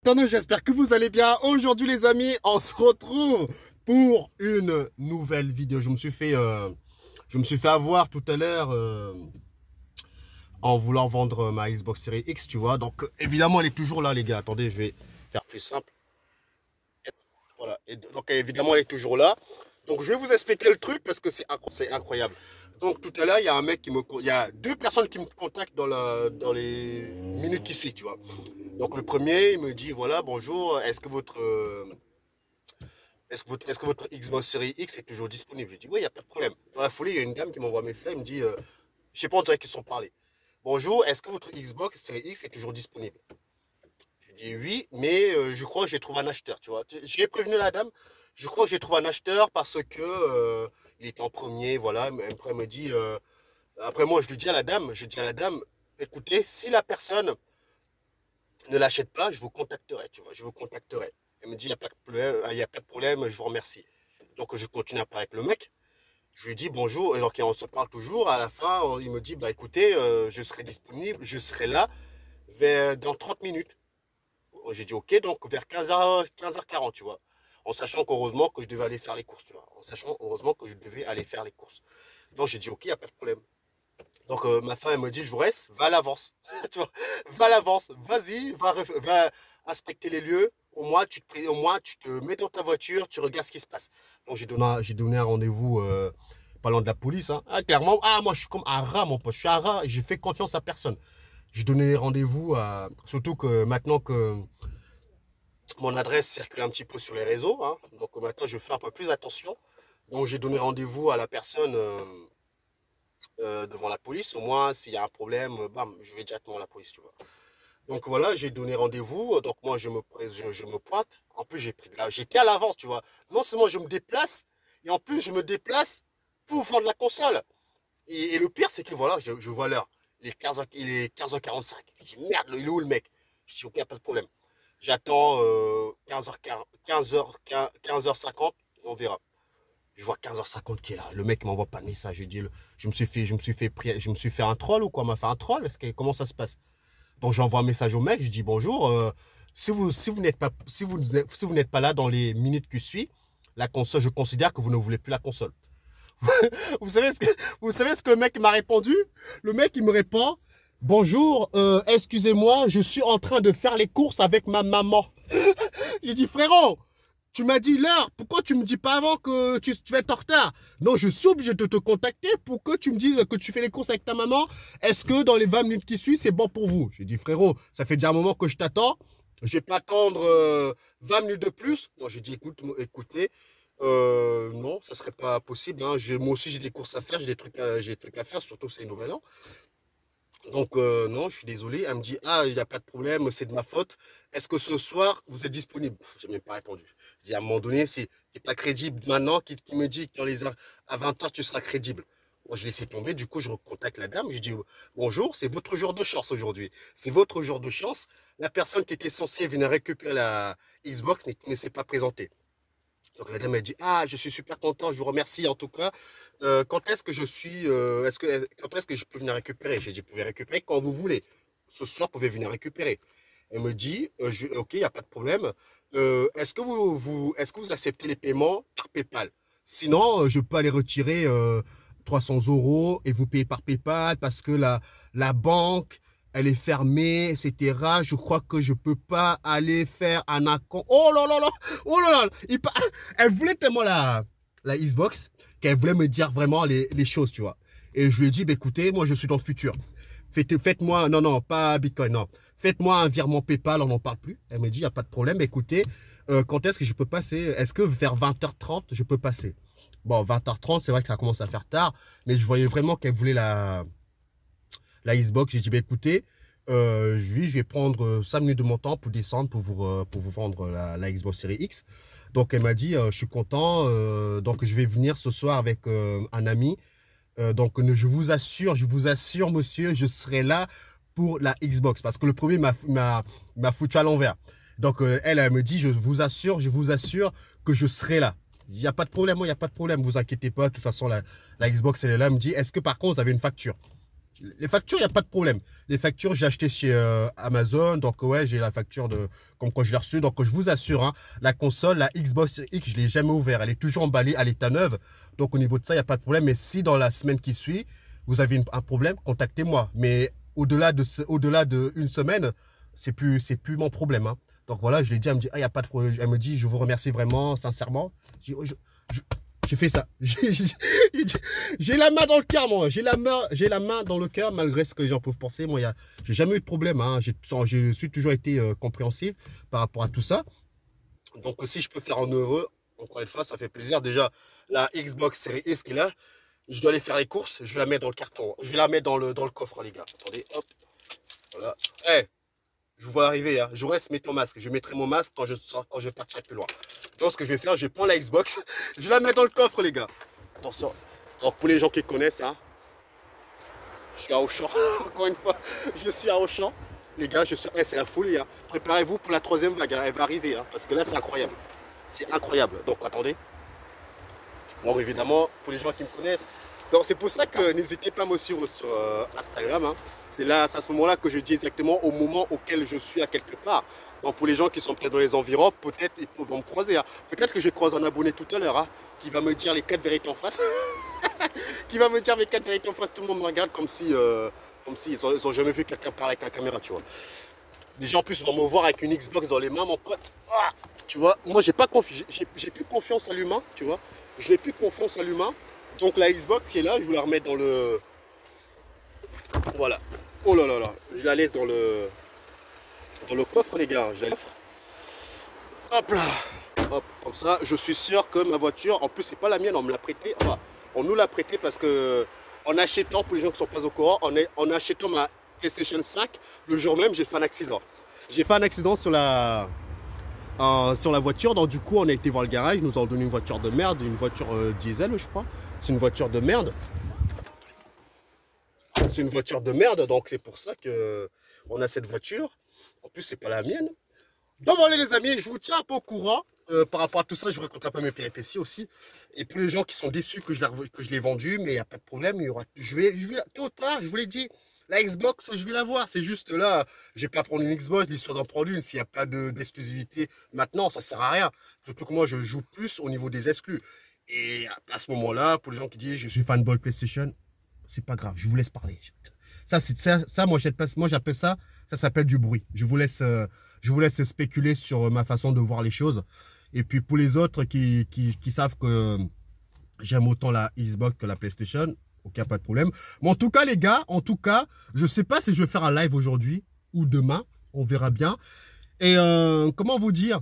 Attendez, j'espère que vous allez bien. Aujourd'hui, les amis, on se retrouve pour une nouvelle vidéo. Je me suis fait avoir tout à l'heure en voulant vendre ma Xbox Series X, tu vois. Donc, évidemment, elle est toujours là, les gars. Attendez, je vais faire plus simple. Voilà. Et donc, évidemment, elle est toujours là. Donc, je vais vous expliquer le truc parce que c'est incroyable. Donc, tout à l'heure, il y a deux personnes qui me contactent dans les minutes qui suivent, tu vois. Donc, le premier, il me dit, voilà, bonjour, est-ce que votre Xbox Series X est toujours disponible? Je dis, oui, il n'y a pas de problème. Dans la foulée, il y a une dame qui m'envoie un message, elle me dit, je sais pas, on dirait qu'ils sont parlé. Bonjour, est-ce que votre Xbox Series X est toujours disponible? Je dis oui, mais je crois que j'ai trouvé un acheteur, tu vois. J'ai prévenu la dame, je crois que j'ai trouvé un acheteur parce que il était en premier, voilà. Après, elle me dit, après moi, je dis à la dame, écoutez, si la personne ne l'achète pas, je vous contacterai, tu vois, je vous contacterai. Elle me dit, il n'y a pas de problème, il y a pas de problème, je vous remercie. Donc, je continue à parler avec le mec. Je lui dis bonjour, et donc on se parle toujours. À la fin, il me dit, bah écoutez, je serai disponible, je serai là dans 30 minutes. J'ai dit ok, donc vers 15h40, tu vois. En sachant qu'heureusement que je devais aller faire les courses, tu vois. En sachant heureusement que je devais aller faire les courses. Donc j'ai dit ok, il n'y a pas de problème. Donc ma femme, elle me dit, je vous reste, va à l'avance. Tu vois, va à l'avance, vas-y, va inspecter les lieux. Au moins, tu te mets dans ta voiture, tu regardes ce qui se passe. Donc j'ai donné un rendez-vous parlant de la police. Hein. Ah, clairement, moi je suis comme un rat, mon pote. Je suis un rat et j'ai fait confiance à personne. J'ai donné rendez-vous surtout que maintenant que mon adresse circule un petit peu sur les réseaux, hein, donc maintenant je fais un peu plus attention. Donc j'ai donné rendez-vous à la personne devant la police. Au moins, s'il y a un problème, bam, je vais directement à la police, tu vois. Donc voilà, j'ai donné rendez-vous. Donc moi, je me pointe. En plus, j'étais à l'avance, tu vois. Non seulement je me déplace, et en plus, je me déplace pour vendre la console. Et le pire, c'est que voilà, je vois l'heure. Il est 15h45. Je dis merde, il est où le mec? Je dis ok, y a pas de problème. J'attends 15h40, 15h50, on verra. Je vois 15h50 qui est là. Le mec m'envoie pas de message. Je me suis fait un troll ou quoi? M'a fait un troll? Comment ça se passe? Donc j'envoie un message au mec. Je dis bonjour. Si vous n'êtes pas là dans les minutes qui suivent, la console, je considère que vous ne voulez plus la console. vous savez ce que le mec m'a répondu? Le mec il me répond bonjour. Excusez-moi, je suis en train de faire les courses avec ma maman. J'ai dit frérot. Tu m'as dit l'heure, pourquoi tu me dis pas avant que tu vas être en retard? Non, je suis obligé de te contacter pour que tu me dises que tu fais les courses avec ta maman. Est-ce que dans les 20 minutes qui suivent, c'est bon pour vous? J'ai dit, frérot, ça fait déjà un moment que je t'attends. Je vais pas attendre 20 minutes de plus. Non, j'ai dit, écoutez, non, ça serait pas possible. Hein. Moi aussi, j'ai des courses à faire, j'ai des trucs à faire, surtout que c'est le nouvel an. Donc, non, je suis désolé. Elle me dit, ah, il n'y a pas de problème, c'est de ma faute. Est-ce que ce soir, vous êtes disponible? Je n'ai même pas répondu. Je dis, à un moment donné, c'est pas crédible maintenant qui me dit que dans les heures, à 20h, tu seras crédible. Moi, je laissé tomber. Du coup, je recontacte la dame. Je dis, bonjour, c'est votre jour de chance aujourd'hui. C'est votre jour de chance. La personne qui était censée venir récupérer la Xbox ne s'est pas présentée. Donc la dame m'a dit, ah, je suis super content, je vous remercie en tout cas. Quand est-ce que quand est-ce que je peux venir récupérer? J'ai dit, vous pouvez récupérer quand vous voulez. Ce soir, vous pouvez venir récupérer. Elle me dit, ok, il n'y a pas de problème. Est-ce que vous acceptez les paiements par PayPal? Sinon, je peux aller retirer 300 € et vous payer par PayPal parce que la banque, elle est fermée, etc. Je crois que je peux pas aller faire un account. Oh là là là, oh là là. Elle voulait tellement la Xbox qu'elle voulait me dire vraiment les choses, tu vois. Et je lui ai dit, bah, écoutez, moi je suis dans le futur. Faites-moi, non, pas Bitcoin, non. Faites-moi un virement PayPal, on n'en parle plus. Elle me dit, il n'y a pas de problème. Écoutez, quand est-ce que je peux passer? Est-ce que vers 20h30, je peux passer? Bon, 20h30, c'est vrai que ça commence à faire tard, mais je voyais vraiment qu'elle voulait la Xbox. J'ai dit, bah, écoutez, je vais prendre 5 minutes de mon temps pour descendre pour vous vendre la Xbox Series X. Donc, elle m'a dit, je suis content, donc je vais venir ce soir avec un ami. Donc, je vous assure, monsieur, je serai là pour la Xbox. Parce que le premier m'a foutu à l'envers. Donc, elle me dit, je vous assure que je serai là. Il n'y a pas de problème, il n'y a pas de problème, vous inquiétez pas. De toute façon, la Xbox, elle est là. Elle me dit, est-ce que par contre, vous avez une facture? Les factures, il n'y a pas de problème. Les factures, j'ai acheté chez Amazon. Donc, ouais, j'ai la facture de comme quoi je l'ai reçue. Donc, je vous assure, hein, la console, la Xbox X, je ne l'ai jamais ouverte. Elle est toujours emballée à l'état neuve. Donc, au niveau de ça, il n'y a pas de problème. Mais si dans la semaine qui suit, vous avez un problème, contactez-moi. Mais au-delà de une semaine, c'est plus mon problème. Hein. Donc, voilà, je l'ai dit. Elle me dit, ah, il n'y a pas de problème. Elle me dit, je vous remercie vraiment, sincèrement. Je dis, oh, j'ai fait ça. J'ai la main dans le cœur, moi. J'ai la main dans le cœur, malgré ce que les gens peuvent penser. Moi, j'ai jamais eu de problème. Hein. Je suis toujours été compréhensif par rapport à tout ça. Donc, si je peux faire en heureux, encore une fois, ça fait plaisir. Déjà, la Xbox Series S qui est là, je dois aller faire les courses. Je vais la mettre dans le carton. Je vais la mettre dans le coffre, les gars. Attendez, hop. Voilà. Hey, je vous vois arriver, hein. Je reste mettre mon masque. Je mettrai mon masque quand je partirai plus loin. Donc, ce que je vais faire, je prends la Xbox, je la mets dans le coffre, les gars. Attention. Alors, pour les gens qui connaissent, hein, je suis à Auchan. Encore une fois, je suis à Auchan. Les gars, c'est la folie. Hein. Préparez-vous pour la troisième vague. Hein. Elle va arriver. Hein, parce que là, c'est incroyable. C'est incroyable. Donc, attendez. Bon, évidemment, pour les gens qui me connaissent, c'est pour ça que n'hésitez pas à me suivre sur Instagram. Hein. C'est à ce moment-là que je dis exactement au moment auquel je suis à quelque part. Donc pour les gens qui sont peut-être dans les environs, peut-être ils vont me croiser. Hein. Peut-être que je croise un abonné tout à l'heure hein, qui va me dire les 4 vérités en face. Qui va me dire les 4 vérités en face. Tout le monde me regarde comme si ils ont jamais vu quelqu'un parler avec la caméra, tu vois. Les gens en plus vont me voir avec une Xbox dans les mains, mon pote. Ah, tu vois, moi j'ai plus confiance à l'humain, tu vois. Je n'ai plus confiance à l'humain. Donc la Xbox qui est là, je vais la remettre dans le... Voilà. Oh là là là. Je la laisse dans le coffre, les gars. Je la laisse. Hop là. Hop, comme ça, je suis sûr que ma voiture, en plus c'est pas la mienne, on me l'a prêté. Enfin, on nous l'a prêté parce que en achetant, pour les gens qui ne sont pas au courant, en achetant ma PlayStation 5, le jour même, j'ai fait un accident. J'ai fait un accident sur la voiture, donc du coup on a été voir le garage, ils nous ont donné une voiture de merde, une voiture diesel je crois, c'est une voiture de merde. C'est une voiture de merde, donc c'est pour ça que on a cette voiture. En plus c'est pas la mienne. Donc voilà les amis, je vous tiens un peu au courant par rapport à tout ça, je vous raconte un peu mes péripéties aussi. Et pour les gens qui sont déçus que je l'ai vendu, mais il n'y a pas de problème, je vais tôt ou tard, je vous l'ai dit. La Xbox, je vais la voir. C'est juste là, je vais pas prendre une Xbox, l'histoire d'en prendre une. S'il n'y a pas d'exclusivité maintenant, ça sert à rien. Surtout que moi, je joue plus au niveau des exclus. Et à ce moment-là, pour les gens qui disent je suis fanboy PlayStation, c'est pas grave, je vous laisse parler. Ça, moi j'appelle ça, ça s'appelle du bruit. Je vous laisse spéculer sur ma façon de voir les choses. Et puis pour les autres qui savent que j'aime autant la Xbox que la PlayStation, ok, pas de problème. Mais en tout cas, les gars, je ne sais pas si je vais faire un live aujourd'hui ou demain. On verra bien. Et comment vous dire?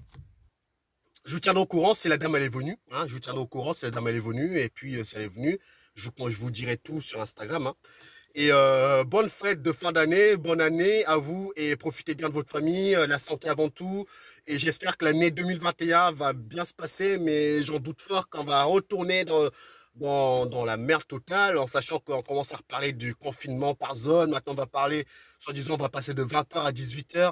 Je vous tiendrai au courant si la dame elle est venue. Hein, je vous tiendrai au courant si la dame elle est venue. Et puis, si elle est venue, je vous dirai tout sur Instagram. Hein. Et bonne fête de fin d'année, bonne année à vous et profitez bien de votre famille, la santé avant tout. Et j'espère que l'année 2021 va bien se passer, mais j'en doute fort qu'on va retourner dans la merde totale, en sachant qu'on commence à reparler du confinement par zone. Maintenant, on va parler, soi-disant, on va passer de 20 h à 18 h.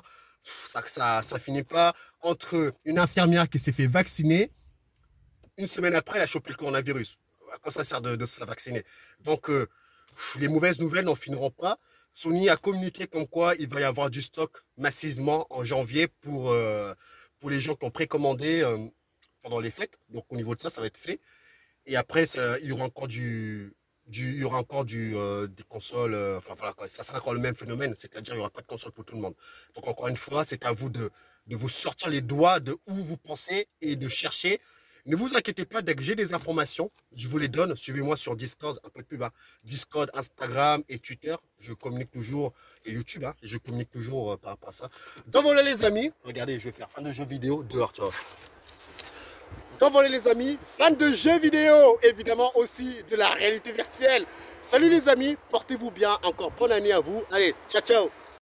Ça finit pas. Entre une infirmière qui s'est fait vacciner, une semaine après, elle a chopé le coronavirus. À quoi ça sert de se faire vacciner? Donc, les mauvaises nouvelles n'en finiront pas. Sony a communiqué comme quoi il va y avoir du stock massivement en janvier pour les gens qui ont précommandé pendant les fêtes. Donc, au niveau de ça, ça va être fait. Et après, il y aura encore des consoles. Enfin voilà, ça sera encore le même phénomène, c'est-à-dire il n'y aura pas de console pour tout le monde. Donc encore une fois, c'est à vous de vous sortir les doigts de où vous pensez et de chercher. Ne vous inquiétez pas, dès que j'ai des informations, je vous les donne. Suivez-moi sur Discord, un peu de pub, hein. Discord, Instagram et Twitter. Je communique toujours, et YouTube, hein, je communique toujours par rapport à ça. Donc voilà les amis, regardez, je vais faire fin de jeux vidéo dehors, tu vois. Donc voilà les amis, fans de jeux vidéo, évidemment aussi de la réalité virtuelle. Salut les amis, portez-vous bien, encore bonne année à vous. Allez, ciao ciao.